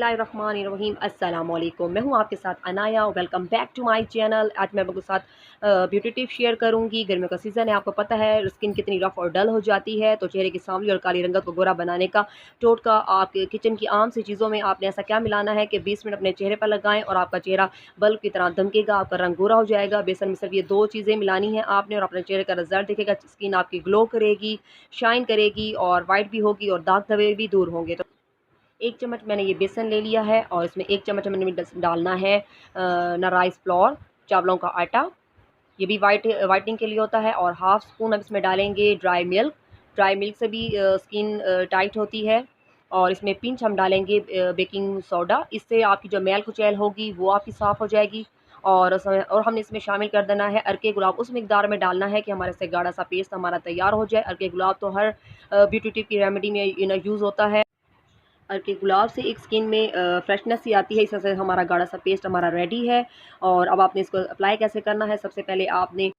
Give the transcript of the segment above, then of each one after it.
बिस्मिल्लाहिर्रहमानिर्रहीम। अस्सलाम वालेकुम। मैं हूँ आपके साथ Anaya. Welcome back to my channel. आज मैं आपके साथ ब्यूटी टिप शेयर करूँगी। गर्मियों का सीज़न है, आपको पता है स्किन कितनी रफ़ और डल हो जाती है, तो चेहरे की सांवली और काली रंगत को गोरा बनाने का टोटका आपके किचन की आम सी चीज़ों में आपने ऐसा क्या मिलाना है कि 20 मिनट अपने चेहरे पर लगाएं और आपका चेहरा बल्ब की तरह दमकेगा, आपका रंग गोरा हो जाएगा। बेसन में सिर्फ ये 2 चीज़ें मिलानी है आपने और अपने चेहरे का रिजल्ट दिखेगा। स्किन आपकी ग्लो करेगी, शाइन करेगी और वाइट भी होगी और दाग धब्बे भी दूर होंगे। तो 1 चम्मच मैंने ये बेसन ले लिया है और इसमें 1 चम्मच मैंने डालना है ना राइस फ्लोर, चावलों का आटा, ये भी वाइटनिंग के लिए होता है। और हाफ़ स्पून अब इसमें डालेंगे ड्राई मिल्क से भी स्किन टाइट होती है। और इसमें पिंच हम डालेंगे बेकिंग सोडा, इससे आपकी जो मैल कुचैल होगी वो आपकी साफ़ हो जाएगी। और हमने इसमें शामिल कर देना है अरके गुलाब, उस मिकदार में डालना है कि हमारे से गाढ़ा सा पेस्ट हमारा तैयार हो जाए। अरके गुलाब तो हर ब्यूटी टिप की रेमेडी में यूज़ होता है। के गुलाब से एक स्किन में फ्रेशनेस सी आती है। इस वजह से हमारा गाढ़ा सा पेस्ट हमारा रेडी है। और अब आपने इसको अप्लाई कैसे करना है, सबसे पहले आपने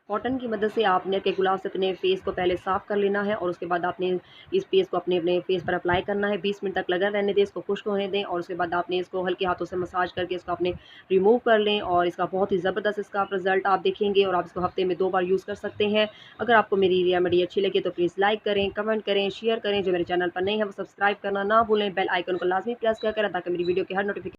कॉटन की मदद से आपने के गुलाब से अपने फेस को पहले साफ़ कर लेना है और उसके बाद आपने इस पेस्ट को अपने अपने फेस पर अप्लाई करना है। 20 मिनट तक लगा रहने दें, इसको खुश्क होने दें और उसके बाद आपने इसको हल्के हाथों से मसाज करके इसको अपने रिमूव कर लें। और इसका बहुत ही ज़बरदस्त इसका आप रिज़ल्ट आप देखेंगे और आप इसको हफ्ते में 2 बार यूज़ कर सकते हैं। अगर आपको मेरी रेमेडी अच्छी लगे तो प्लीज़ लाइक करें, कमेंट करें, शेयर करें। जो मेरे चैनल पर नहीं है वो सब्सक्राइब करना ना भूलें। बेल आइकन को लाजमी प्रेस किया करें ताकि मेरी वीडियो की हर नोटिफिकेशन